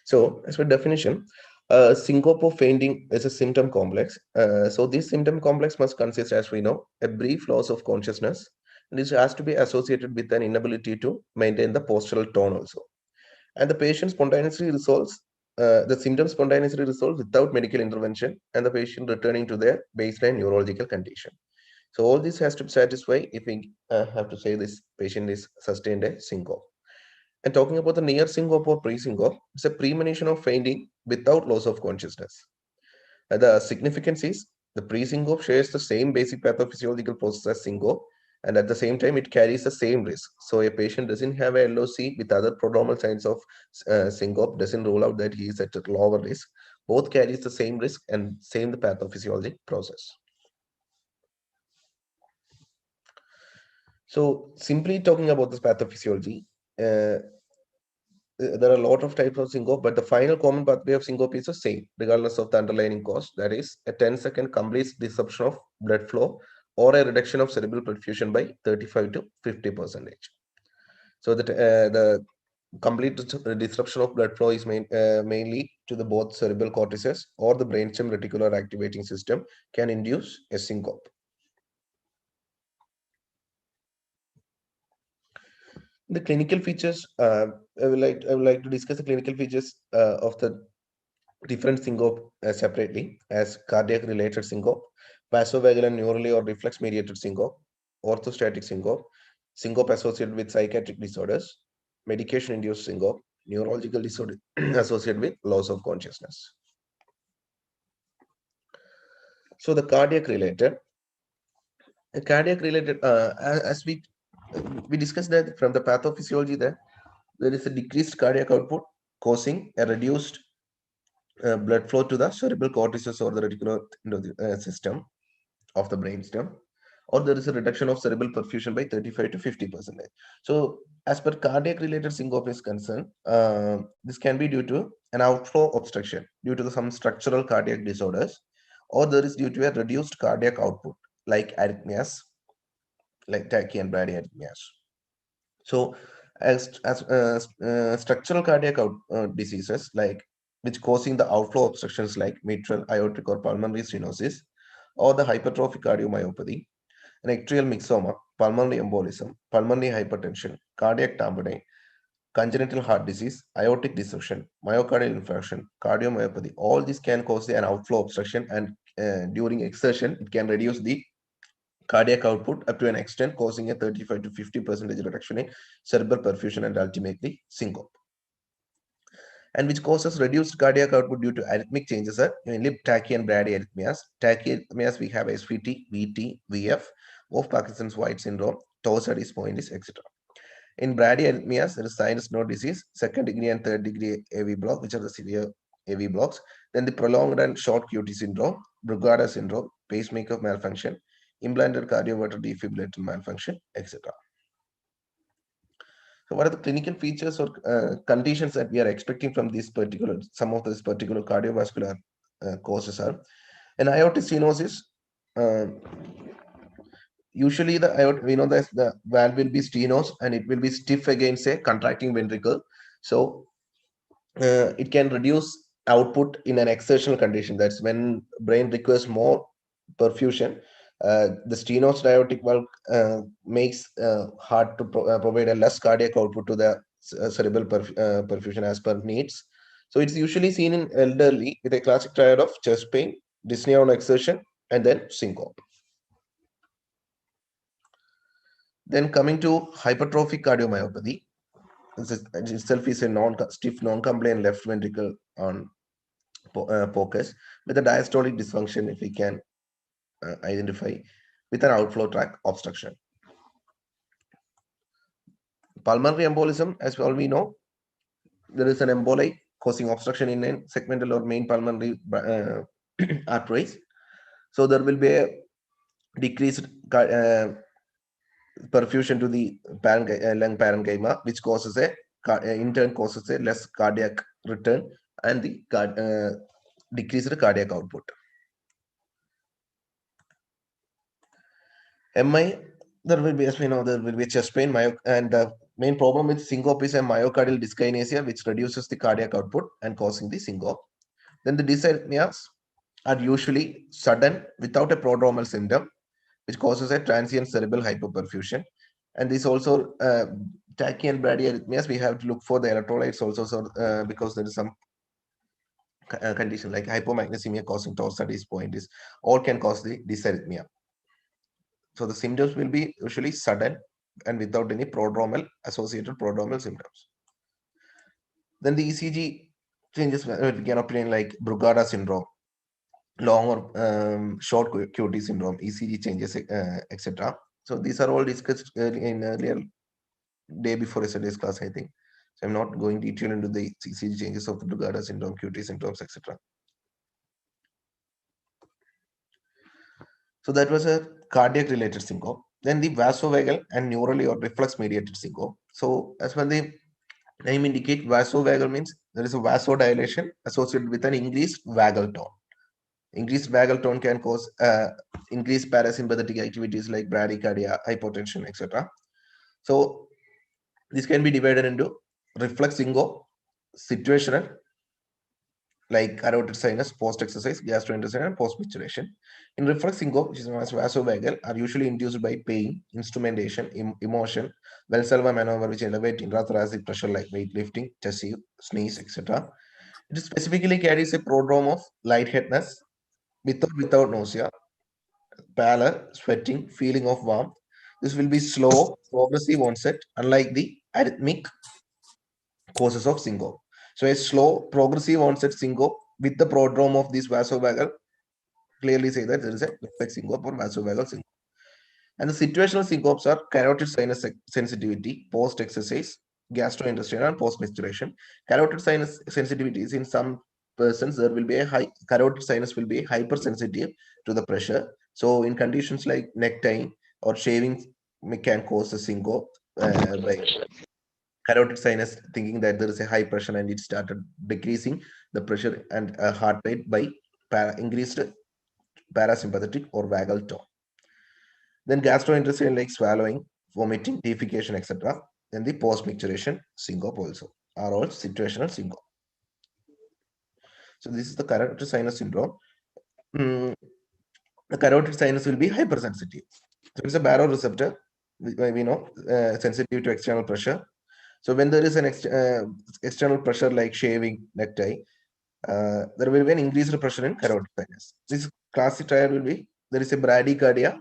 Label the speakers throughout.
Speaker 1: So, as per definition, syncope of fainting is a symptom complex. So, this symptom complex must consist, as we know, a brief loss of consciousness, and it has to be associated with an inability to maintain the postural tone also. And the patient spontaneously resolves, the symptoms spontaneously resolve without medical intervention, and the patient returning to their baseline neurological condition. So, all this has to satisfy if we have to say this patient is sustained a syncope. And talking about the near syncope or pre-syncope, it's a premonition of fainting without loss of consciousness. And the significance is the pre-syncope shares the same basic pathophysiological process as syncope, and at the same time, it carries the same risk. So a patient doesn't have a LOC with other prodromal signs of syncope, doesn't rule out that he is at a lower risk. Both carries the same risk and same the pathophysiologic process. So simply talking about this pathophysiology, uh, there are a lot of types of syncope, but the final common pathway of syncope is the same, regardless of the underlying cause. That is, a 10-second complete disruption of blood flow or a reduction of cerebral perfusion by 35 to 50%. So that the complete disruption of blood flow is mainly to the both cerebral cortices or the brainstem reticular activating system can induce a syncope. The clinical features, I would like to discuss the clinical features of the different syncope separately as cardiac related syncope, vasovagal and neurally or reflex mediated syncope, orthostatic syncope, syncope associated with psychiatric disorders, medication induced syncope, neurological disorder associated with loss of consciousness. So the cardiac related, as we discussed that from the pathophysiology there is a decreased cardiac output causing a reduced blood flow to the cerebral cortices or the reticular system of the brainstem, or there is a reduction of cerebral perfusion by 35 to 50%. So, as per cardiac related syncope is concerned, this can be due to an outflow obstruction due to some structural cardiac disorders, or there is due to a reduced cardiac output like arrhythmias, like tachy and bradyarrhythmias. So, as structural cardiac diseases like which causing the outflow obstructions like mitral, aortic, or pulmonary stenosis, or the hypertrophic cardiomyopathy, an atrial myxoma, pulmonary embolism, pulmonary hypertension, cardiac tamponade, congenital heart disease, aortic dissection, myocardial infarction, cardiomyopathy. All this can cause an outflow obstruction, and during exertion, it can reduce the cardiac output up to an extent, causing a 35 to 50% reduction in cerebral perfusion and ultimately syncope. And which causes reduced cardiac output due to arrhythmic changes are mainly tachy and bradyarrhythmias. Tachyarrhythmias, we have SVT, VT, VF, of Parkinson's White syndrome, Torsades pointis, etc. In bradyarrhythmias, there is sinus node disease, second degree and third degree AV block, which are the severe AV blocks. Then the prolonged and short QT syndrome, Brugada syndrome, pacemaker malfunction, implanted cardioverter defibrillator malfunction, etc. So, what are the clinical features or conditions that we are expecting from these particular, some of these particular cardiovascular causes are? An aortic stenosis, uh, usually the aorta, we know that the valve will be stenos and it will be stiff against a contracting ventricle. So, it can reduce output in an exertional condition. That's when brain requires more perfusion. The stenos aortic valve makes hard to provide a less cardiac output to the cerebral perfusion as per needs. So it's usually seen in elderly with a classic triad of chest pain, dyspnea on exertion, and then syncope. Then coming to hypertrophic cardiomyopathy, this itself is a stiff non-compliant left ventricle on focus with a diastolic dysfunction if we can identify with an outflow tract obstruction. Pulmonary embolism, as well we know, there is an emboli causing obstruction in a segmental or main pulmonary arteries. So there will be a decreased perfusion to the lung parenchyma, which causes in turn causes a less cardiac return and the decreased cardiac output. MI, there will be, as we know, there will be chest pain and Main problem with syncope is a myocardial dyskinesia, which reduces the cardiac output and causing the syncope. Then the dysarrhythmias are usually sudden without a prodromal symptom, which causes a transient cerebral hypoperfusion. And this also tachy and bradyarrhythmias, we have to look for the electrolytes also, so because there is some condition like hypomagnesemia causing Torsades point is all can cause the dysarrhythmia. So the symptoms will be usually sudden and without any prodromal associated prodromal symptoms. Then the ECG changes we can obtain like Brugada syndrome, long or short QT syndrome, ECG changes, etc. So these are all discussed in earlier day before yesterday's class, I think. So I'm not going detail into the ECG changes of the Brugada syndrome, QT syndromes, etc. So that was a cardiac related syncope. Then the vasovagal and neurally or reflex mediated syncope. So as well the name indicate, vasovagal means there is a vasodilation associated with an increased vagal tone. Increased vagal tone can cause increased parasympathetic activities like bradycardia, hypotension, etc. So this can be divided into reflex syncope, situational, like carotid sinus, post-exercise, gastrointestinal, and post-micturition. In reflex syncope, which is known as vasovagal, are usually induced by pain, instrumentation, emotion, Valsalva maneuver, which elevate intrathoracic pressure like weightlifting, chest sneeze, etc. It specifically carries a prodrome of lightheadedness, without nausea, pallor, sweating, feeling of warmth. This will be slow, progressive onset, unlike the arrhythmic causes of syncope. So a slow, progressive onset syncope with the prodrome of this vasovagal clearly say that there is a reflex syncope or vasovagal syncope. And the situational syncopes are carotid sinus sensitivity, post-exercise, gastrointestinal, and post-micturition. Carotid sinus sensitivity is in some persons there will be a high carotid sinus will be hypersensitive to the pressure. So in conditions like neck tying or shaving can cause a syncope by carotid sinus thinking that there is a high pressure and it started decreasing the pressure and heart rate by increased parasympathetic or vagal tone. Then gastrointestinal like swallowing, vomiting, defecation, etc. Then the post-micturition syncope also are all situational syncope. So this is the carotid sinus syndrome. Mm, the carotid sinus will be hypersensitive. So it's a baroreceptor, we know, sensitive to external pressure. So when there is an external pressure like shaving, necktie, there will be an increased pressure in carotid sinus. This classic triad will be there is a bradycardia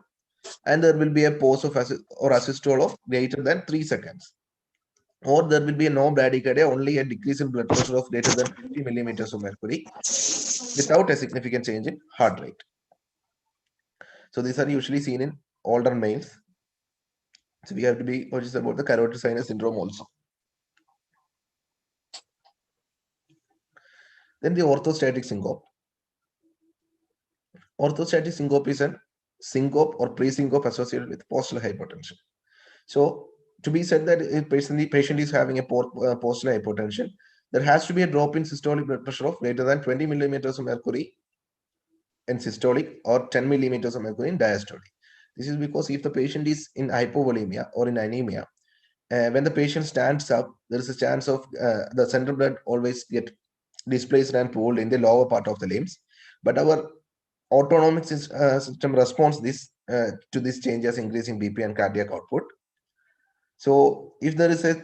Speaker 1: and there will be a pause of or asystole of greater than 3 seconds. Or there will be a no bradycardia, only a decrease in blood pressure of greater than 50 millimeters of mercury without a significant change in heart rate. So these are usually seen in older males. So we have to be cautious about the carotid sinus syndrome also. Then the orthostatic syncope. Orthostatic syncope is a syncope or pre-syncope associated with postural hypertension. So to be said that if the patient is having a postural hypertension, there has to be a drop in systolic blood pressure of greater than 20 millimeters of mercury in systolic or 10 millimeters of mercury in diastolic. This is because if the patient is in hypovolemia or in anemia, when the patient stands up, there is a chance of the central blood always get displaced and pooled in the lower part of the limbs. But our autonomic system responds this to these changes, increasing BP and cardiac output. So if there is a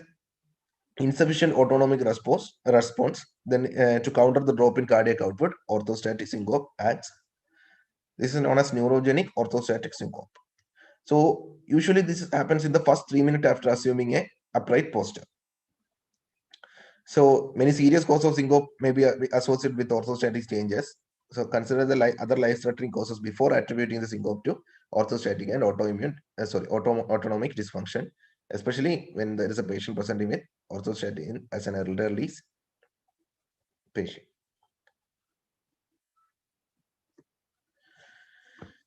Speaker 1: insufficient autonomic response, then to counter the drop in cardiac output, orthostatic syncope acts. This is known as neurogenic orthostatic syncope. So usually this happens in the first 3 minutes after assuming a upright posture. So many serious causes of syncope may be associated with orthostatic changes. So consider the other life-threatening causes before attributing the syncope to orthostatic and autonomic dysfunction, especially when there is a patient presenting with orthostatic as an elderly patient.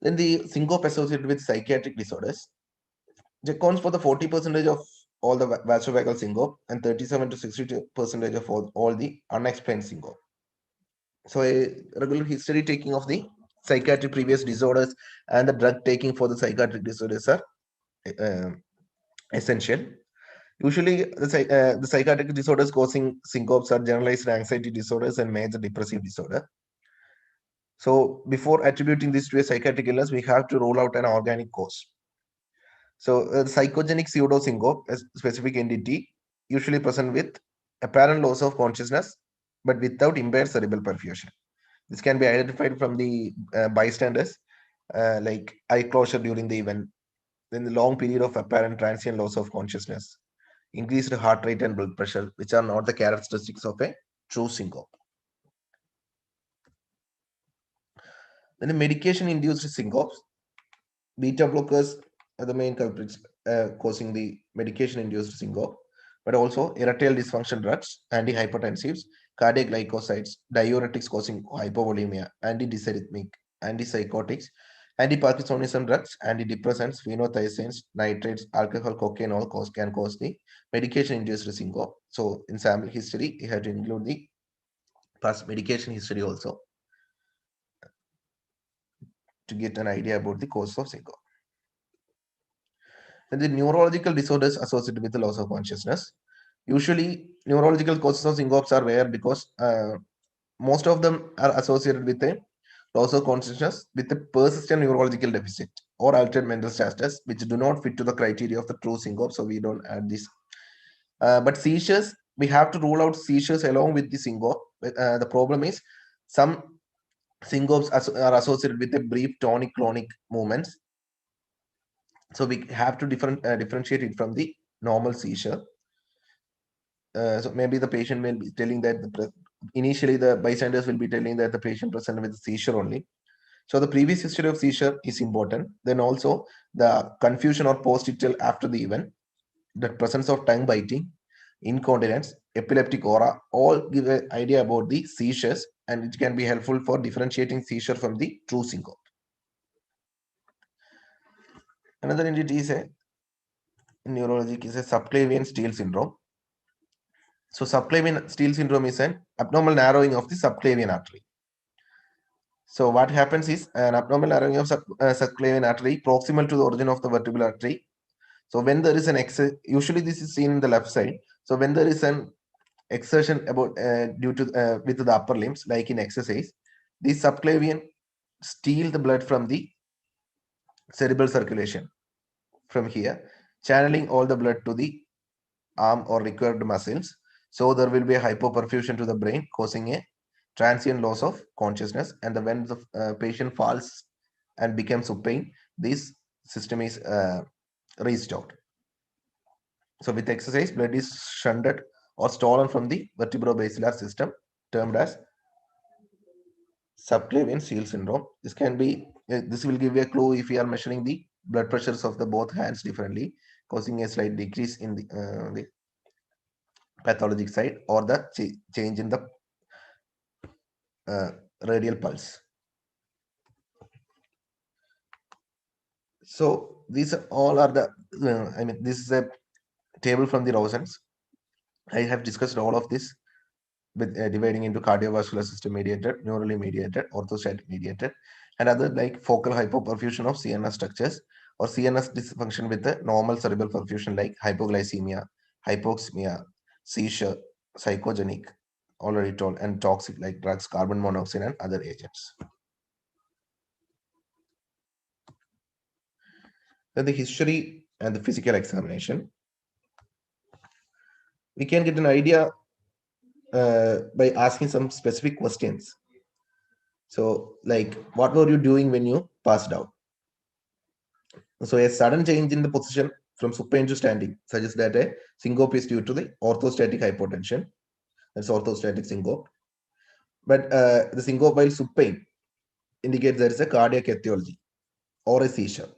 Speaker 1: Then the syncope associated with psychiatric disorders. It accounts for the 40% of all the vasovagal syncope and 37 to 62% of all the unexplained syncope. So a regular history taking of the psychiatric previous disorders and the drug taking for the psychiatric disorders are essential. Usually, the psychiatric disorders causing syncopes are generalized anxiety disorders and major depressive disorder. So, before attributing this to a psychiatric illness, we have to rule out an organic cause. So, psychogenic pseudosyncope, a specific entity, usually present with apparent loss of consciousness, but without impaired cerebral perfusion. This can be identified from the bystanders, like eye closure during the event, then the long period of apparent transient loss of consciousness, increased heart rate and blood pressure, which are not the characteristics of a true syncope. Then the medication-induced syncopes, beta blockers are the main culprits causing the medication-induced syncope, but also erectile dysfunction drugs, antihypertensives, cardiac glycosides, diuretics causing hypovolemia, antidyserythmic, antipsychotics, antiparkinsonism drugs, antidepressants, phenothiazines, nitrates, alcohol, cocaine, all can cause the medication-induced syncope. So in sample history, you have to include the past medication history also to get an idea about the cause of syncope. And the neurological disorders associated with the loss of consciousness. Usually, neurological causes of syncopes are rare because most of them are associated with a loss of consciousness with a persistent neurological deficit or altered mental status, which do not fit to the criteria of the true syncope. So we don't add this. But seizures, we have to rule out seizures along with the syncope. The problem is some syncopes are associated with a brief tonic-clonic movements. So we have to differentiate it from the normal seizure. So maybe the patient will be telling that initially the bystanders will be telling that the patient presented with seizure only. So the previous history of seizure is important. Then also the confusion or post-ictal after the event, the presence of tongue biting, incontinence, epileptic aura, all give an idea about the seizures, and it can be helpful for differentiating seizure from the true syncope. Another entity is a neurologic is a subclavian steal syndrome. So subclavian steal syndrome is an abnormal narrowing of the subclavian artery. So what happens is an abnormal narrowing of subclavian artery proximal to the origin of the vertebral artery. So when there is an usually this is seen in the left side. So when there is an exertion about due to with the upper limbs, like in exercise, the subclavian steal the blood from the cerebral circulation from here, channeling all the blood to the arm or required muscles. So there will be a hypoperfusion to the brain, causing a transient loss of consciousness. And when the patient falls and becomes supine, this system is restored. So with exercise, blood is shunted or stolen from the vertebrobasilar system, termed as subclavian steal syndrome. This will give you a clue if we are measuring the blood pressures of the both hands differently, causing a slight decrease in the pathologic side or the change in the uh, radial pulse. So these all are the, this is a table from the Rosens. I have discussed all of this with dividing into cardiovascular system mediated, neurally mediated, orthostatic mediated, and other like focal hypoperfusion of CNS structures or CNS dysfunction with a normal cerebral perfusion like hypoglycemia, hypoxemia, seizure, psychogenic, already told, and toxic like drugs, carbon monoxide, and other agents. Then the history and the physical examination. We can get an idea by asking some specific questions. So, like, what were you doing when you passed out? So, a sudden change in the position from supine to standing suggests that a syncope is due to the orthostatic hypotension. That's orthostatic syncope. But the syncope while supine indicates there is a cardiac etiology or a seizure.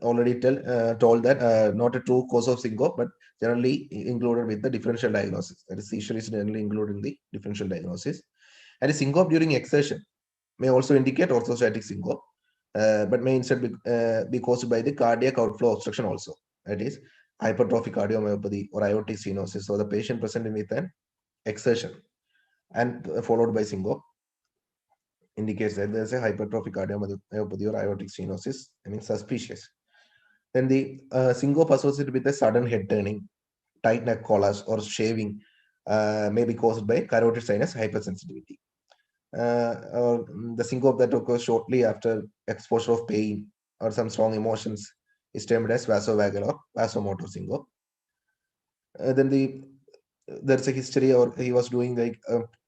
Speaker 1: Already told that not a true cause of syncope, but generally included with the differential diagnosis. That is, seizure is generally included in the differential diagnosis. And a syncope during exertion may also indicate orthostatic syncope, but may instead be caused by the cardiac outflow obstruction also. That is, hypertrophic cardiomyopathy or aortic stenosis. So the patient presenting with an exertion and followed by syncope indicates that there's a hypertrophic cardiomyopathy or aortic stenosis. I mean, suspicious. Then the syncope associated with a sudden head turning tight neck collars, or shaving may be caused by carotid sinus hypersensitivity. Or the syncope that occurs shortly after exposure of pain or some strong emotions is termed as vasovagal or vasomotor syncope. Then there's a history, or he was doing like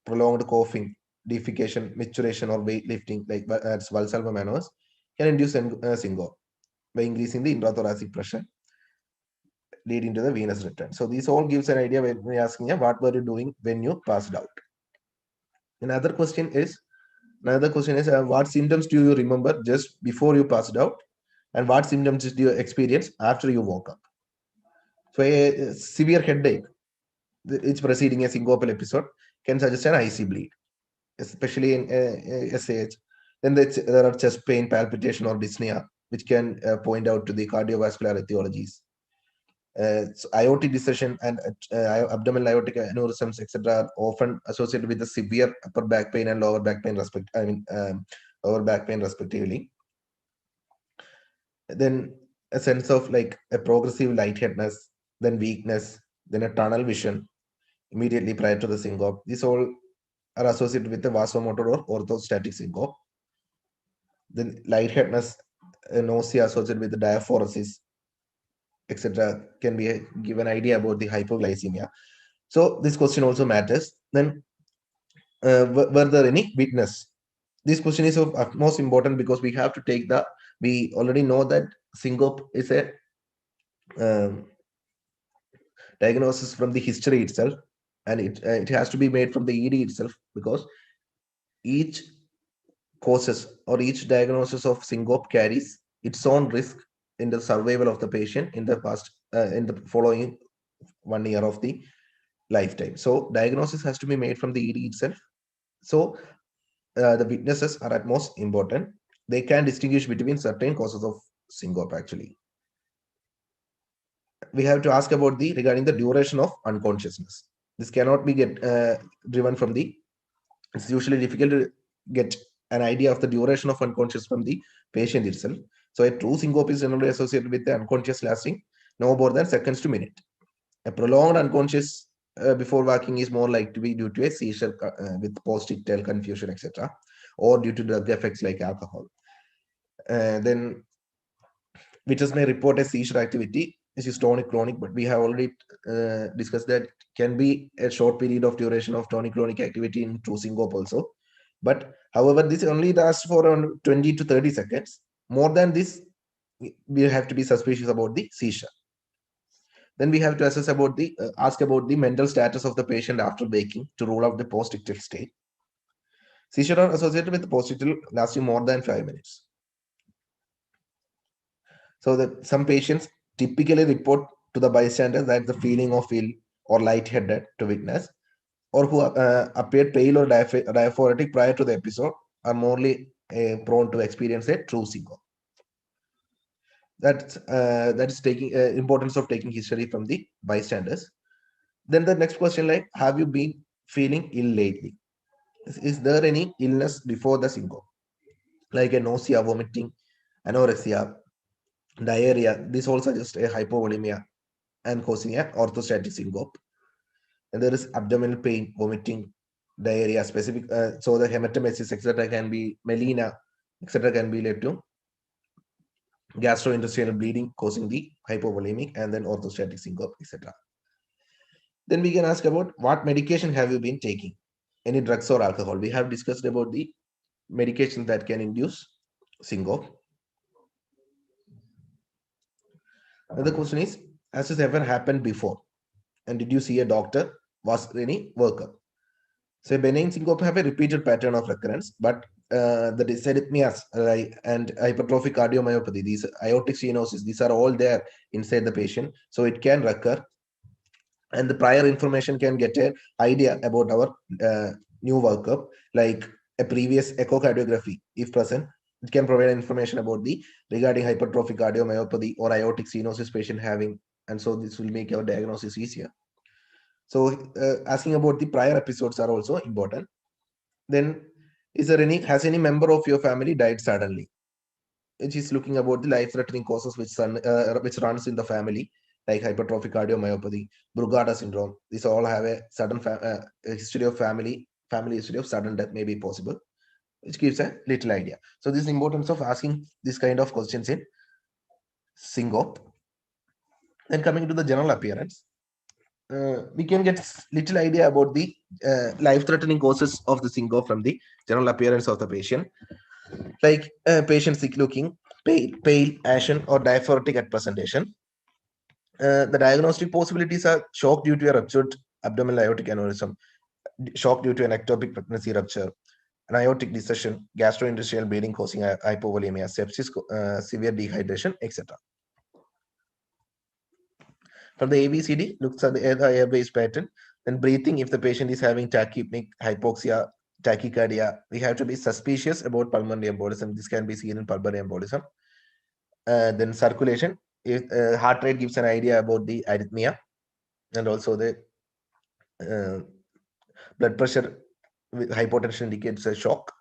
Speaker 1: prolonged coughing, defecation, micturition, or weightlifting, like that's Valsalva manners, can induce syncope by increasing the intrathoracic pressure, leading to the venous return. So this all gives an idea when we're asking, what were you doing when you passed out? Another question is, what symptoms do you remember just before you passed out, and what symptoms did you experience after you woke up? So a severe headache, it's preceding a syncopal episode, can suggest an IC bleed, especially in SAH. Then there are chest pain, palpitation, or dyspnea, which can point out to the cardiovascular etiologies. Aortic dissection and abdominal aortic aneurysms, etc., are often associated with the severe upper back pain and lower back pain, lower back pain respectively. Then a sense of like a progressive lightheadedness, then weakness, then a tunnel vision immediately prior to the syncope. These all are associated with the vasomotor or orthostatic syncope. Then lightheadedness, nausea associated with the diaphoresis, etc., can be give an idea about the hypoglycemia. So this question also matters. Then were there any witness? This question is of utmost important because we have to take we already know that syncope is a um, diagnosis from the history itself, and it has to be made from the ED itself, because each causes or each diagnosis of syncope carries its own risk in the survival of the patient in in the following 1 year of the lifetime. So diagnosis has to be made from the ED itself. So the witnesses are at most important. They can distinguish between certain causes of syncope. Actually, we have to ask about regarding the duration of unconsciousness. This cannot be driven from the. It's usually difficult to get an idea of the duration of unconscious from the patient itself. So a true syncope is generally associated with the unconscious lasting no more than seconds to minute. A prolonged unconscious before waking is more likely to be due to a seizure with post-ictal confusion, etc., or due to drug effects like alcohol. Then witness may report a seizure activity. This is tonic-clonic, but we have already discussed that can be a short period of duration of tonic-clonic activity in true syncope also. But however, this only lasts for around 20 to 30 seconds. More than this, we have to be suspicious about the seizure. Then we have to ask about the mental status of the patient after waking to rule out the post-ictal state. Seizure are associated with post-ictal lasting more than 5 minutes. So that some patients typically report to the bystanders that the feeling of ill or lightheaded to witness, or who appear pale or diaphoretic prior to the episode, are morely prone to experience a true syncope. That's taking importance of taking history from the bystanders. Then the next question, like, have you been feeling ill lately? Is there any illness before the syncope, like a nausea, vomiting, anorexia, diarrhea? This also just a hypovolemia and causing an orthostatic syncope. And there is abdominal pain, vomiting, diarrhea, specific. So the hematemesis, etc., can be melena, etc., can be led to gastrointestinal bleeding, causing the hypovolemic and then orthostatic syncope, etc. Then we can ask about what medication have you been taking? Any drugs or alcohol? We have discussed about the medications that can induce syncope. Another question is, has this ever happened before? And did you see a doctor? Was there any workup? So benign syncope have a repeated pattern of recurrence, but the dysarrhythmias and hypertrophic cardiomyopathy, these aortic stenosis, these are all there inside the patient. So it can recur, and the prior information can get an idea about our new workup, like a previous echocardiography, if present. It can provide information about regarding hypertrophic cardiomyopathy or aortic stenosis patient having, and so this will make our diagnosis easier. So asking about the prior episodes are also important. Then, has any member of your family died suddenly? Which is looking about the life-threatening causes which runs in the family, like hypertrophic cardiomyopathy, Brugada syndrome. These all have a sudden history of family history of sudden death may be possible, which gives a little idea. So this is the importance of asking this kind of questions in syncope. Then coming to the general appearance, we can get little idea about the life-threatening causes of the syncope from the general appearance of the patient. Like patient sick looking, pale, ashen, or diaphoretic at presentation. The diagnostic possibilities are shock due to a ruptured abdominal aortic aneurysm, shock due to an ectopic pregnancy rupture, an aortic dissection, gastrointestinal bleeding causing hypovolemia, sepsis, severe dehydration, etc. From the ABCD, looks at the airways pattern. Then breathing, if the patient is having tachypneic, hypoxia, tachycardia, we have to be suspicious about pulmonary embolism. This can be seen in pulmonary embolism. Then circulation, if heart rate gives an idea about the arrhythmia, and also the blood pressure with hypotension indicates a shock.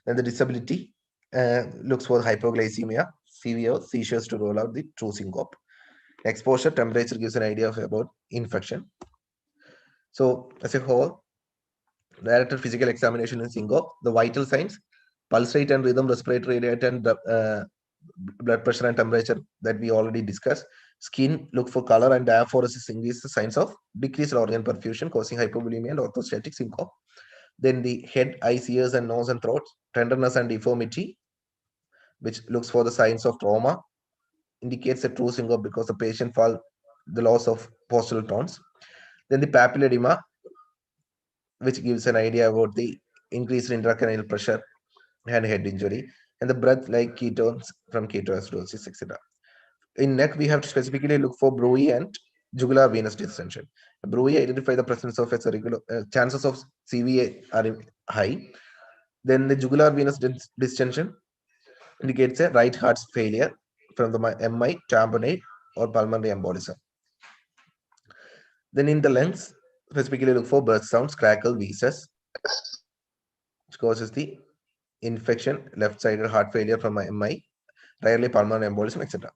Speaker 1: Then the disability looks for hypoglycemia, severe seizures to roll out the true syncope. Exposure, temperature gives an idea of about infection. So as a whole, directed physical examination in syncope, the vital signs, pulse rate and rhythm, respiratory rate, and blood pressure and temperature that we already discussed. Skin, look for color and diaphoresis increase the signs of decreased organ perfusion causing hypovolemia and orthostatic syncope. Then the head, eyes, ears, and nose and throat, tenderness and deformity, which looks for the signs of trauma, indicates a true syncope because the patient fall the loss of postural tones. Then the papilla edema, which gives an idea about the increased intracranial pressure and head injury, and the breath like ketones from ketoacidosis, etc. In neck, we have to specifically look for bruit and jugular venous distension. Bruit identify the presence of a cervical, chances of CVA are high. Then the jugular venous distension indicates a right heart failure from the MI, tamponade, or pulmonary embolism. Then in the lungs, specifically look for burst sounds, crackle, wheezes, which causes the infection, left-sided heart failure from MI, rarely pulmonary embolism, etc.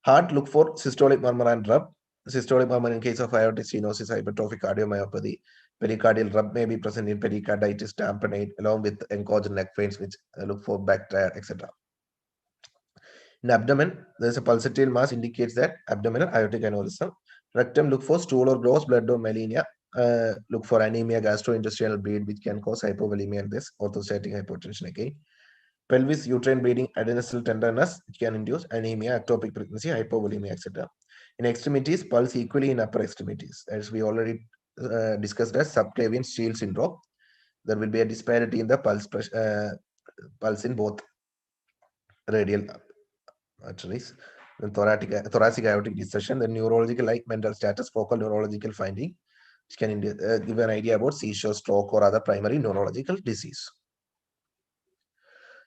Speaker 1: Heart, look for systolic murmur and rub. Systolic murmur in case of aortic stenosis, hypertrophic cardiomyopathy. Pericardial rub may be present in pericarditis, tamponade, along with encouraged neck veins, which look for bacteria, etc. In abdomen, there is a pulsatile mass indicates that abdominal aortic aneurysm. Rectum, look for stool or gross blood or melena. Look for anemia, gastrointestinal bleed, which can cause hypovolemia and this orthostatic hypotension again. Pelvis, uterine bleeding, adnexal tenderness, which can induce anemia, ectopic pregnancy, hypovolemia, etc. In extremities, pulse equally in upper extremities, as we already discussed as subclavian Steele syndrome. There will be a disparity in the pulse in both radial arteries. Then thoracic aortic dissection, the neurological like mental status, focal neurological finding, which can give an idea about seizure, stroke, or other primary neurological disease.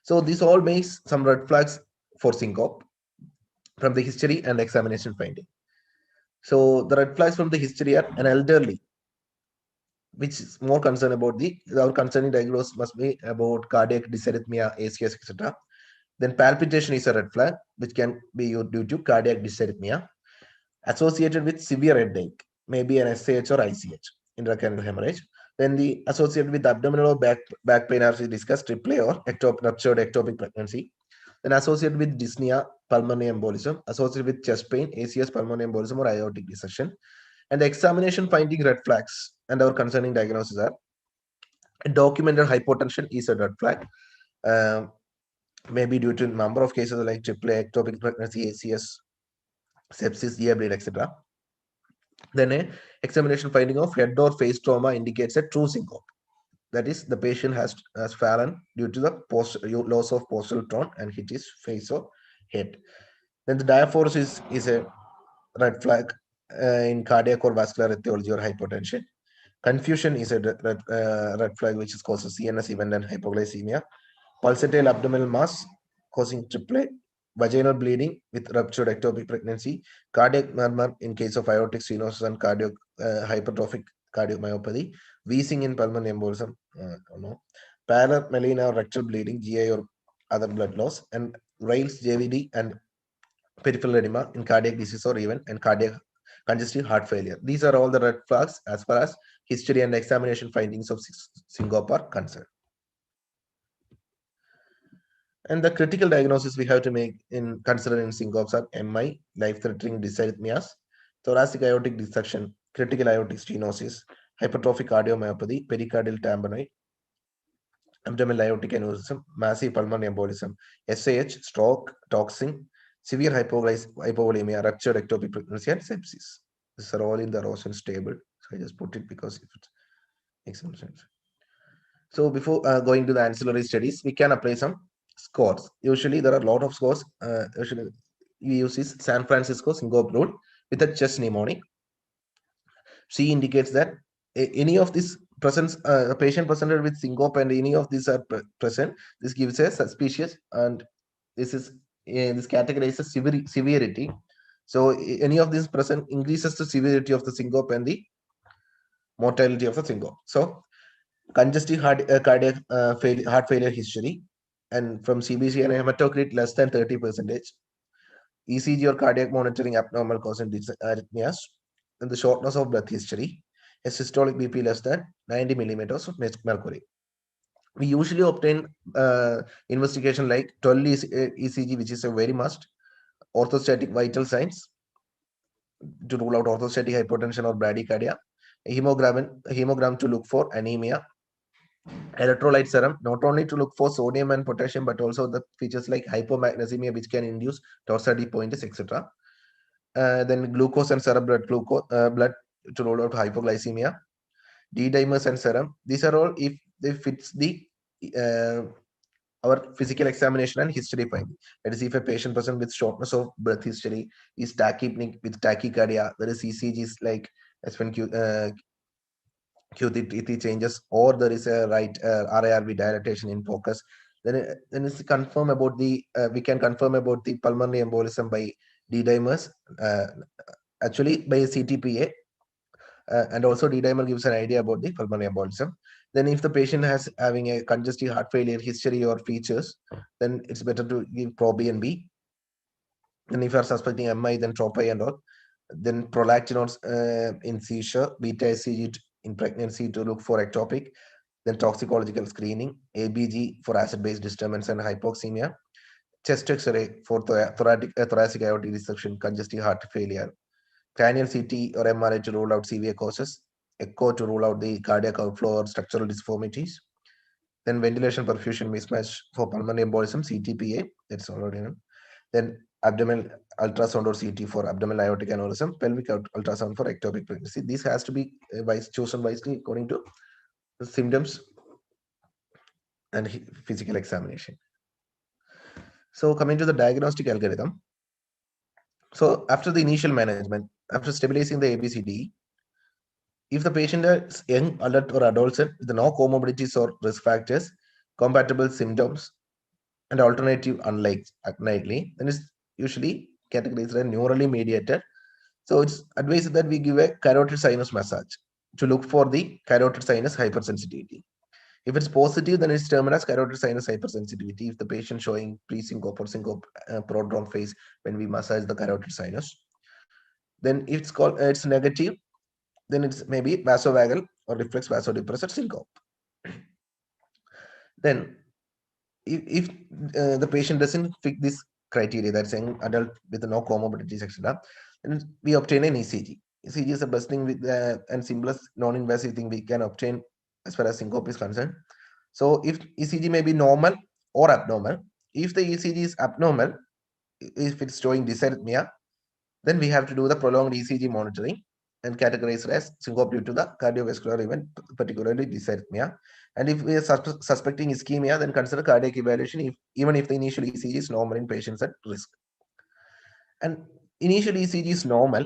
Speaker 1: So this all makes some red flags for syncope from the history and examination finding. So the red flags from the history are an elderly, which is more concerned about our concerning diagnosis must be about cardiac dysarrhythmia, ACS, etc. Then palpitation is a red flag, which can be due to cardiac dysarrhythmia associated with severe headache, maybe an SAH or ICH, intracranial hemorrhage. Then the associated with abdominal or back pain, as we discussed, triple or ruptured ectopic pregnancy. Then associated with dyspnea, pulmonary embolism, associated with chest pain, ACS, pulmonary embolism, or aortic dissection. And the examination finding red flags and our concerning diagnosis are documented hypotension is a red flag. Maybe due to number of cases like triple ectopic pregnancy, ACS, sepsis, ear bleed, etc. Then a examination finding of head or face trauma indicates a true syncope. That is, the patient has fallen due to the loss of postural tone and hit his face or head. Then the diaphoresis is a red flag in cardiac or vascular etiology or hypotension. Confusion is a red flag which is causes CNS event and hypoglycemia. Pulsatile abdominal mass causing triplet, vaginal bleeding with ruptured ectopic pregnancy, cardiac murmur in case of aortic stenosis and hypertrophic cardiomyopathy, wheezing in pulmonary embolism, parallel melena or rectal bleeding, GI or other blood loss, and Rales, JVD, and peripheral edema in cardiac disease or even in cardiac congestive heart failure. These are all the red flags as far as history and examination findings of syncope are concerned. And the critical diagnosis we have to make in considering syncopes are MI, life-threatening dysarrhythmias, thoracic aortic dissection, critical aortic stenosis, hypertrophic cardiomyopathy, pericardial tamponade, abdominal aortic aneurysm, massive pulmonary embolism, SAH, stroke, toxin, severe hypovolemia, ruptured ectopic pregnancy, and sepsis. These are all in the Rosen's table. So I just put it because it makes some sense. So before going to the ancillary studies, we can apply some scores. Usually there are a lot of scores. Usually we use this San Francisco syncope rule with a chest mnemonic. C indicates that any of these presents, a patient presented with syncope and any of these are present, this gives a suspicious, and this is this categorizes severity. So any of these present increases the severity of the syncope and the mortality of the syncope. So congestive cardiac heart failure history, and from CBC and hematocrit less than 30%, ECG or cardiac monitoring abnormal causing arrhythmias, and the shortness of breath history, a systolic BP less than 90 millimeters of mercury. We usually obtain investigation like 12 ECG, which is a very must, orthostatic vital signs to rule out orthostatic hypotension or bradycardia, a hemogram to look for anemia, electrolyte serum, not only to look for sodium and potassium, but also the features like hypomagnesemia, which can induce torsades, etc. Then glucose and serum blood to rule out hypoglycemia, D-dimers and serum. These are all if they fits the our physical examination and history finding. That is, if a patient present with shortness of breath history, is tachypneic with tachycardia, there is ECGs like S1Q, QT changes, or there is a right RARV dilatation in focus, then it's confirm about the we can confirm about the pulmonary embolism by D-dimers, actually by CTPA, and also D-dimer gives an idea about the pulmonary embolism. Then if the patient has having a congestive heart failure history or features, then it's better to give ProBNP. And if you are suspecting MI, then TROPI and all. Then prolactinons in seizure, beta SCG in pregnancy to look for ectopic. Then toxicological screening, ABG for acid-base disturbance and hypoxemia. Chest X-ray for thoracic aortic dissection, congestive heart failure. Cranial CT or MRI to rule out severe causes. Echo to rule out the cardiac outflow or structural disformities. Then ventilation perfusion mismatch for pulmonary embolism, CTPA, that's already known. Then abdominal ultrasound or CT for abdominal aortic aneurysm, pelvic ultrasound for ectopic pregnancy. This has to be chosen wisely according to the symptoms and physical examination. So coming to the diagnostic algorithm. So after the initial management, after stabilizing the ABCD, if the patient is young, adult, or adolescent with no comorbidities or risk factors, compatible symptoms, and alternative unlikely, then it's usually categorized as neurally mediated. So it's advised that we give a carotid sinus massage to look for the carotid sinus hypersensitivity. If it's positive, then it's termed as carotid sinus hypersensitivity. If the patient showing pre-syncope or syncope prodrome phase when we massage the carotid sinus, then it's negative, then it's maybe vasovagal or reflex vasodepressor syncope. Then if the patient doesn't fit this criteria, that's saying adult with no comorbidities, etc., then we obtain an ECG. ECG is the best thing with and simplest non-invasive thing we can obtain as far as syncope is concerned. So if ECG may be normal or abnormal, if the ECG is abnormal, if it's showing dysarrhythmia, then we have to do the prolonged ECG monitoring and categorize it as syncope due to the cardiovascular event, particularly dysarrhythmia. And if we are suspecting ischemia, then consider cardiac evaluation, even if the initial ECG is normal in patients at risk. And initial ECG is normal,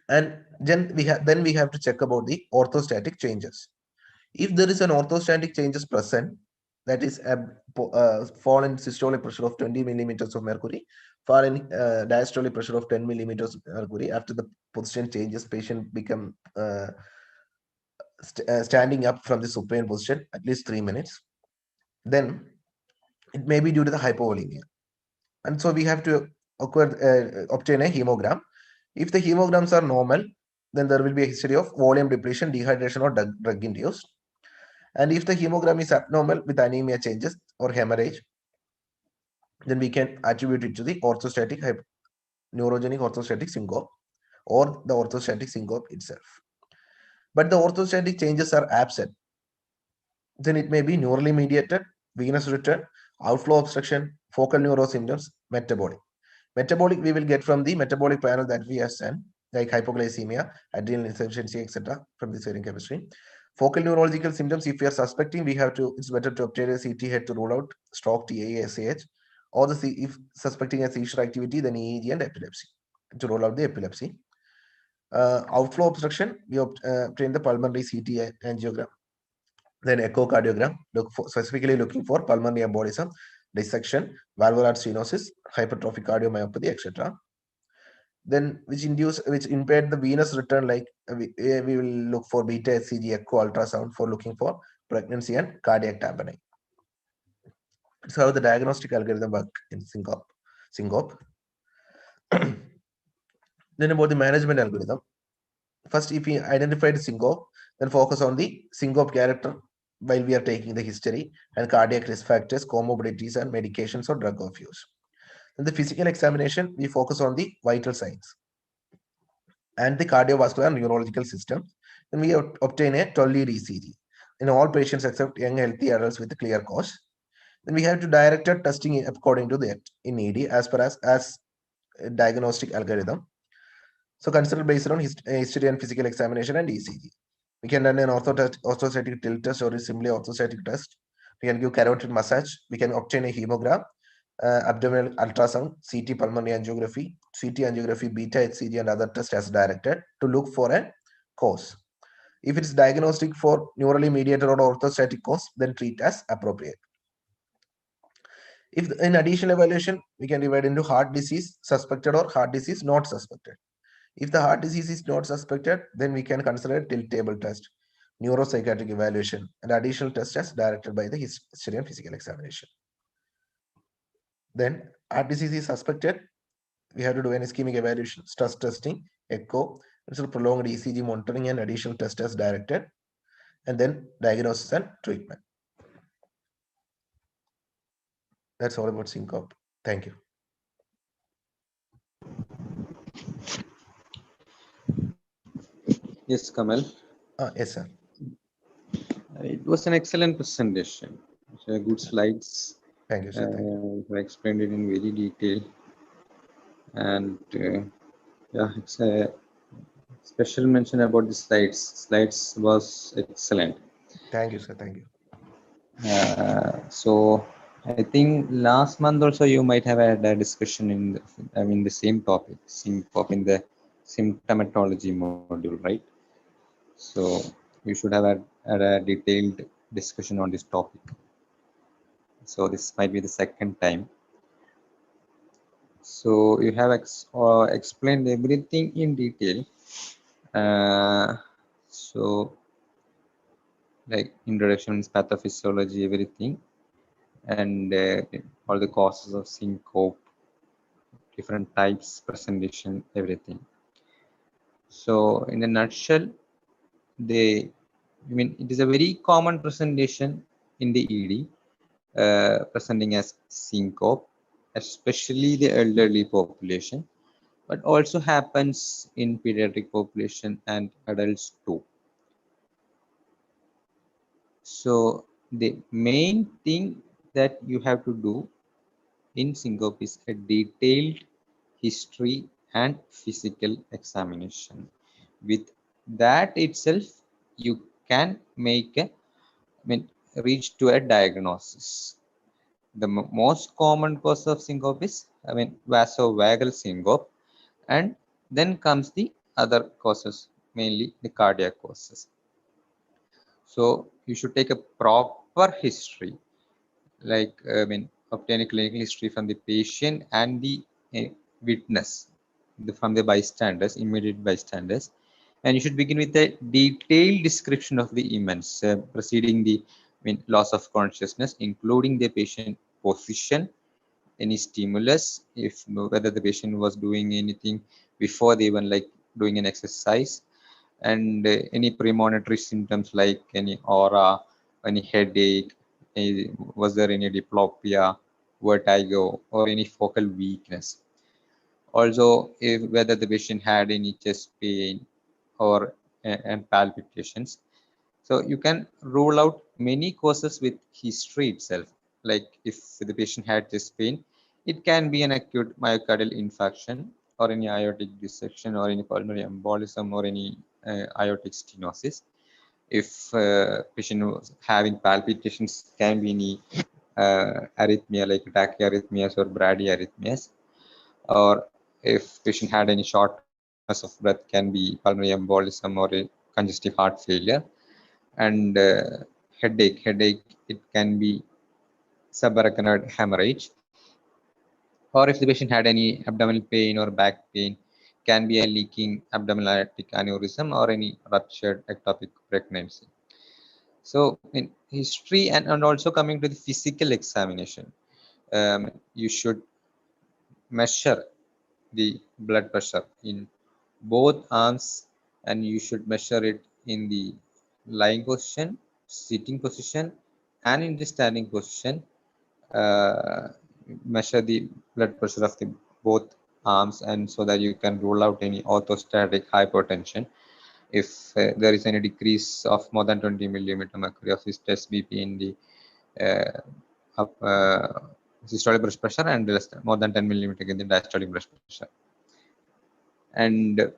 Speaker 1: and then we have to check about the orthostatic changes. If there is an orthostatic changes present, that is a fall in systolic pressure of 20 millimeters of mercury, fall in diastolic pressure of 10 millimeters of mercury, after the position changes, patient become standing up from the supine position at least 3 minutes, then it may be due to the hypovolemia. And so we have to obtain a hemogram. If the hemograms are normal, then there will be a history of volume depletion, dehydration, or drug induced. And if the hemogram is abnormal with anemia changes or hemorrhage, then we can attribute it to the orthostatic neurogenic orthostatic syncope or the orthostatic syncope itself. But the orthostatic changes are absent. Then it may be neurally mediated, venous return, outflow obstruction, focal neuro symptoms, metabolic. Metabolic we will get from the metabolic panel that we have sent, like hypoglycemia, adrenal insufficiency, etc. from the serum chemistry. Focal neurological symptoms, if we are suspecting, it's better to obtain a CT head to rule out stroke, TIA, SAH, or if suspecting a seizure activity, then EEG and epilepsy to rule out the epilepsy. Outflow obstruction, we obtain the pulmonary CT angiogram, then echocardiogram, specifically looking for pulmonary embolism, dissection, valvular stenosis, hypertrophic cardiomyopathy, etc. Then which impaired the venous return, like we will look for beta HCG echo ultrasound for looking for pregnancy and cardiac tamponade. It's how the diagnostic algorithm work in Syncope. Then about the management algorithm. First, if we identified syncope, then focus on the syncope character while we are taking the history and cardiac risk factors, comorbidities, and medications or drug of use. In the physical examination, we focus on the vital signs and the cardiovascular and neurological system. Then we obtain a 12-lead ECG in all patients except young healthy adults with a clear cause. Then we have to directed testing according to that in ED as per as diagnostic algorithm. So consider based on history and physical examination and ECG. We can run an orthostatic tilt test or simply orthostatic test. We can give carotid massage. We can obtain a hemogram, abdominal ultrasound, CT pulmonary angiography, CT angiography, beta HCG, and other tests as directed to look for a cause. If it's diagnostic for neurally mediated or orthostatic cause, then treat as appropriate. If in additional evaluation, we can divide into heart disease suspected or heart disease not suspected. If the heart disease is not suspected, then we can consider a tilt table test, neuropsychiatric evaluation, and additional tests as directed by the history and physical examination. Then heart disease is suspected, we have to do an ischemic evaluation, stress testing, echo, and prolonged ECG monitoring and additional tests as directed, and then diagnosis and treatment. That's all about Syncope. Thank you.
Speaker 2: Yes, Kamal.
Speaker 1: Yes, sir.
Speaker 2: It was an excellent presentation. Good slides.
Speaker 1: Thank you, sir. Thank you.
Speaker 2: You explained it in very detail. And yeah, it's a special mention about the slides. Slides was excellent.
Speaker 1: Thank you, sir. Thank you.
Speaker 2: So I think last month also you might have had a discussion in the same topic, in the symptomatology module, right? So you should have had a detailed discussion on this topic. So this might be the second time. So you have explained everything in detail. So like introduction, pathophysiology, everything, and all the causes of syncope, different types, presentation, everything. So in a nutshell, it is a very common presentation in the ED, presenting as syncope, especially the elderly population, but also happens in pediatric population and adults too. So the main thing that you have to do in syncope is a detailed history and physical examination. With that itself, you can reach to a diagnosis. The most common cause of syncope is vasovagal syncope, and then comes the other causes, mainly the cardiac causes. So you should take a proper history, like obtain a clinical history from the patient and the witness, from the bystanders, immediate bystanders, and you should begin with a detailed description of the events preceding the loss of consciousness, including the patient position, any stimulus, if whether the patient was doing anything before they even like doing an exercise, and any premonitory symptoms like any aura, any headache, was there any diplopia, vertigo, or any focal weakness. Also, if whether the patient had any chest pain or and palpitations. So you can rule out many causes with history itself. Like if the patient had chest pain, it can be an acute myocardial infarction or any aortic dissection or any pulmonary embolism or any aortic stenosis. If patient was having palpitations, can be any arrhythmia like tachyarrhythmias or bradyarrhythmias, or if patient had any shortness of breath, can be pulmonary embolism or a congestive heart failure. And headache, it can be subarachnoid hemorrhage, or if the patient had any abdominal pain or back pain, can be a leaking abdominal aortic aneurysm or any ruptured ectopic pregnancy. So in history, and also coming to the physical examination, you should measure the blood pressure in both arms, and you should measure it in the lying position, sitting position, and in the standing position. uh, Measure the blood pressure of the both arms, and so that you can rule out any orthostatic hypotension. If there is any decrease of more than 20 millimeter mercury of systolic bp in the uh, up, systolic blood pressure, and less more than 10 millimeter in the diastolic blood pressure. And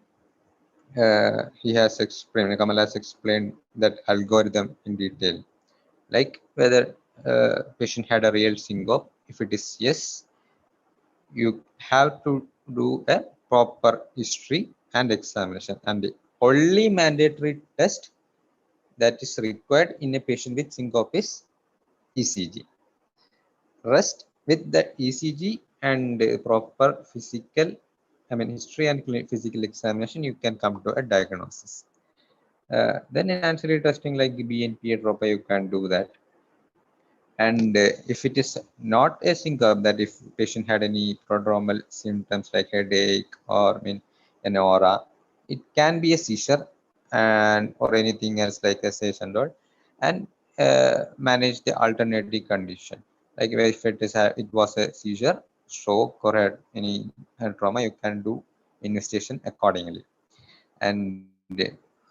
Speaker 2: he has explained, Kamal has explained that algorithm in detail, like whether patient had a real syncope. If it is yes, you have to do a proper history and examination, and the only mandatory test that is required in a patient with syncope is ECG. Rest with the ECG and proper physical, I mean history and physical examination, you can come to a diagnosis. Then in ancillary testing like BNP tropa, you can do that. And if it is not a syncope, that if patient had any prodromal symptoms like headache or I mean an aura, it can be a seizure and or anything else like a seizure and all, and manage the alternative condition. Like if it is it was a seizure, stroke, or had any trauma, you can do investigation accordingly. And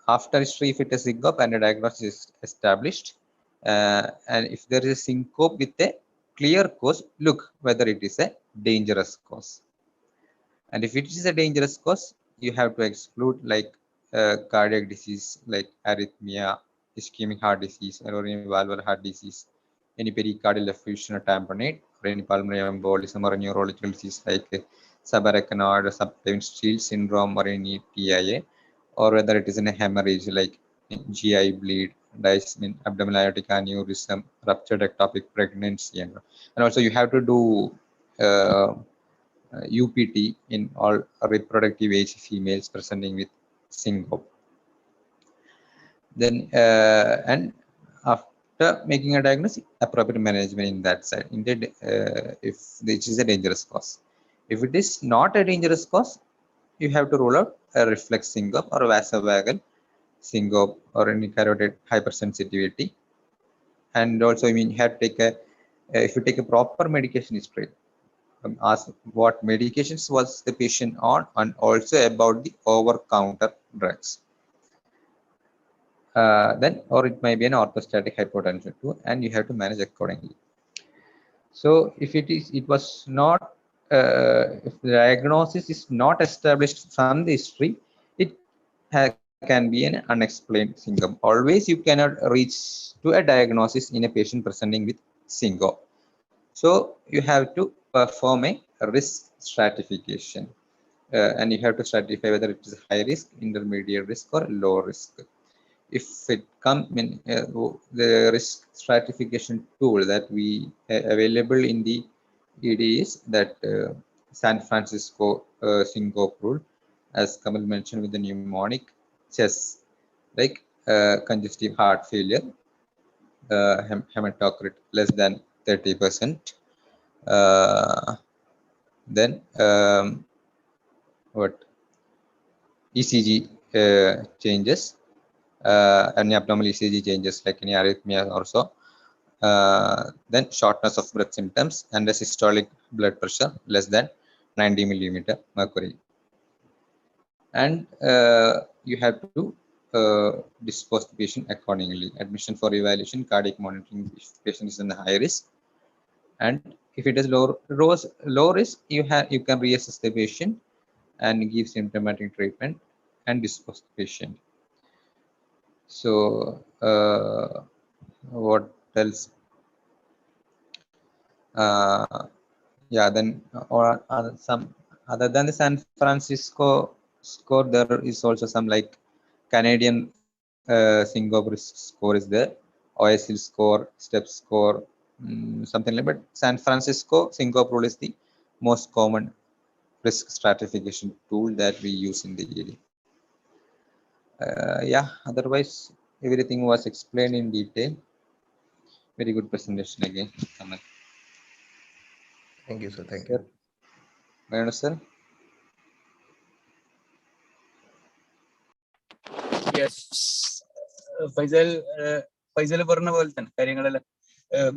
Speaker 2: after history, if it is syncope and a diagnosis is established, and if there is a syncope with a clear cause, look whether it is a dangerous cause. And if it is a dangerous cause, you have to exclude like cardiac disease like arrhythmia, ischemic heart disease, or any valvular heart disease, any pericardial effusion or tamponade, or any pulmonary embolism or a neurological disease like subarachnoid or subclavian shield syndrome or any TIA, or whether it is in a hemorrhage like GI bleed, abdominal aortic aneurysm, ruptured ectopic pregnancy, and also you have to do uh, UPT in all reproductive age females presenting with syncope. Then and after making a diagnosis, appropriate management in that side. Indeed, if this is a dangerous cause, if it is not a dangerous cause, you have to rule out a reflex syncope or vasovagal syncope or any carotid hypersensitivity. And also, I mean, you have to take a if you take a proper medication history, ask what medications was the patient on, and also about the over-counter drugs. Then, or it may be an orthostatic hypotension too, and you have to manage accordingly. So, if it was not, if the diagnosis is not established from the history, it can be an unexplained syncope. Always, you cannot reach to a diagnosis in a patient presenting with syncope. So, you have to perform a risk stratification. And you have to stratify whether it is high risk, intermediate risk, or low risk. If it comes in the risk stratification tool that we available in the ED is that San Francisco syncope rule, as Kamal mentioned, with the mnemonic chess, like congestive heart failure, hematocrit less than 30%, Then what ECG changes, any abnormal ECG changes like any arrhythmia also. Then shortness of breath symptoms and a systolic blood pressure less than 90 millimeter mercury. And you have to dispose the patient accordingly. Admission for evaluation, cardiac monitoring if patient is in high risk. And if it is low risk, you can reassess the patient and give symptomatic treatment and dispose the patient. So what else? Yeah, then or some other than the San Francisco score, there is also some like Canadian Syncope risk score is there, OSL score, step score, something like. But San Francisco Syncope rule is the most common risk stratification tool that we use in the ED. Yeah, otherwise everything was explained in detail. Very good presentation again, Kamal.
Speaker 1: Thank you, sir. Thank
Speaker 2: Sir,
Speaker 1: you.
Speaker 2: Mayana sir.
Speaker 3: Yes, Faisal, Faisal പറഞ്ഞ പോലെ തന്നെ കാര്യങ്ങളെല്ലാം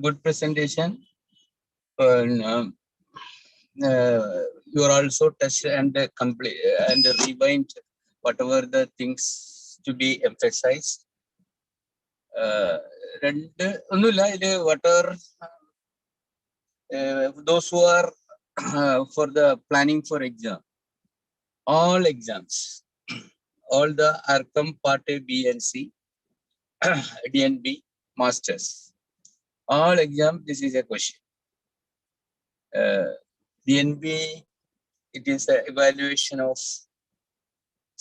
Speaker 3: good presentation. You are also touched and complete and rewind whatever the things to be emphasized. രണ്ട് ഒന്നുമില്ല ഇത് whatever those who are for the planning for exam, all exams, all the ARCM Part A, B and C, DNB, Masters, all exam, this is a question. DNB, it is an evaluation of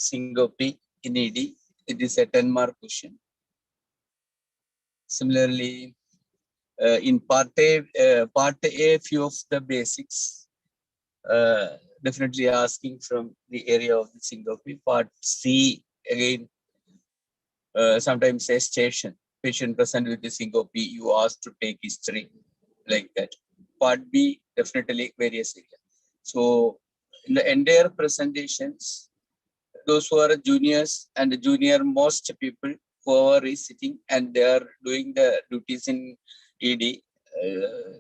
Speaker 3: syncope in ED. It is a 10-mark question. Similarly, in Part A, few of the basics, definitely asking from the area of the syncope. Part C, again, sometimes a station, patient present with the syncope, you asked to take history, like that. Part B, definitely various areas. So in the entire presentations, those who are juniors and junior most people whoever is sitting and they are doing the duties in ED,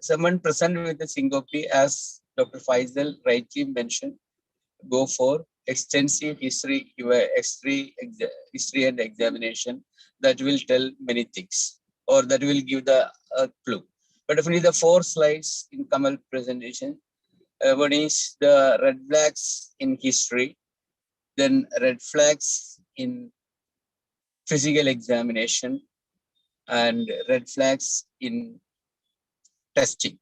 Speaker 3: someone present with the syncope, as Dr. Faizel rightly mentioned, go for extensive history and examination. That will tell many things, or that will give the clue. But definitely the 4 slides in Kamal presentation, one is the red flags in history, then red flags in physical examination, and red flags in testing.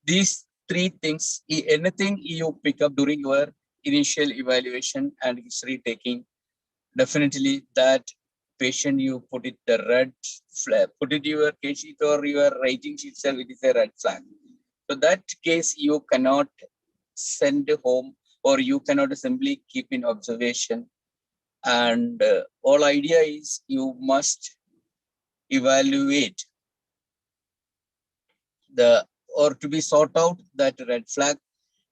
Speaker 3: These 3 things, anything you pick up during your initial evaluation and history taking, definitely that patient you put it the red flag, put it your case sheet or your writing sheet itself, it is a red flag. So that case you cannot send home, or you cannot simply keep in observation. And all idea is you must evaluate the, or to be sort out that red flag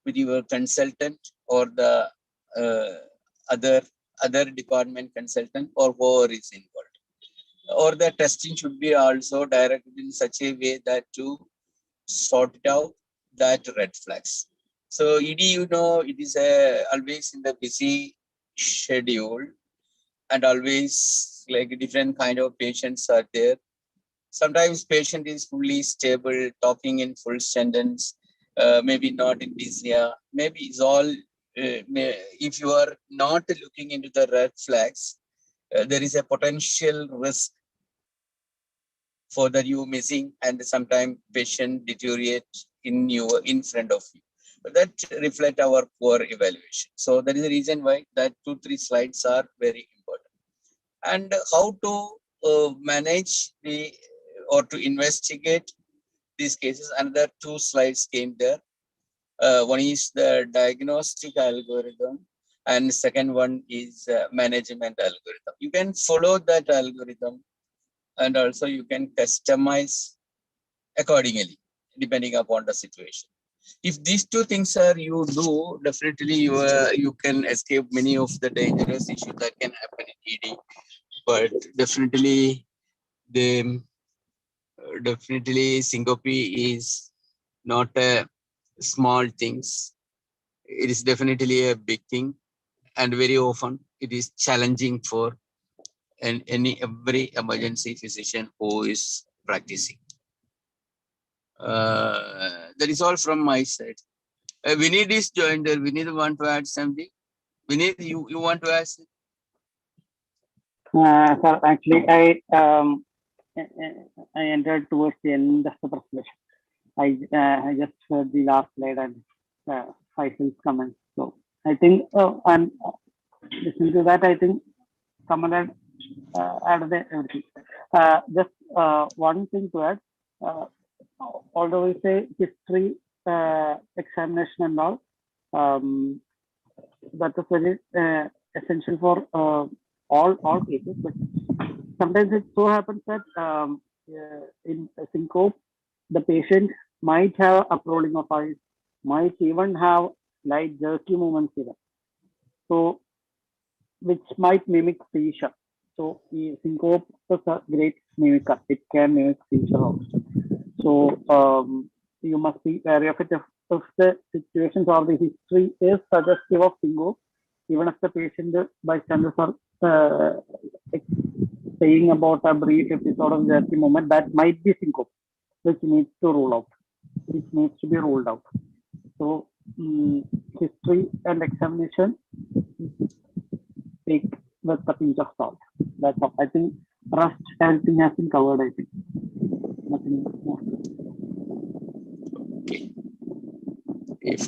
Speaker 3: with your consultant or the other department consultant or whoever is involved. Or the testing should be also directed in such a way that to sort out that red flags. So ED, you know, it is always in the busy schedule, and always like different kind of patients are there. Sometimes patient is fully stable, talking in full sentence, maybe not in dyspnea, maybe it's all, if you are not looking into the red flags, there is a potential risk for that you missing, and sometimes patient deteriorate in front of you. But that reflect our poor evaluation. So that is the reason why that 2-3 slides are very important. And how to manage the, or to investigate these cases, another 2 slides came there. One is the diagnostic algorithm, and second one is management algorithm. You can follow that algorithm, and also you can customize accordingly. depending upon the situation. If these two things are you do, definitely you can escape many of the dangerous issues that can happen in ED. But definitely syncope is not a small things. It is definitely a big thing, and very often it is challenging for every emergency physician who is practicing. That is all from my side. Vineet is joined there. Vineet want to add something? Vineet, you want to ask?
Speaker 4: Sir, actually, I entered towards the end of the presentation. I just heard the last slide and Faisal's comments. So I think I'm listening to that. I think someone had added everything. Just one thing to add. Although we say history examination and all, that is very essential for all cases. But sometimes it so happens that in syncope, the patient might have uprolling of eyes, might even have light jerky movements even. So, which might mimic seizure. So, the syncope is a great mimicker. It can mimic seizure also. So, you must be wary of it. If the situations or the history is suggestive of syncope, even if the patient bystanders are saying about a brief episode of jerky movement, that might be syncope, which needs to rule out, which needs to be ruled out. So, history and examination, take with a pinch of salt. That's all. I think rest everything has been covered. I think nothing more.
Speaker 3: Okay. If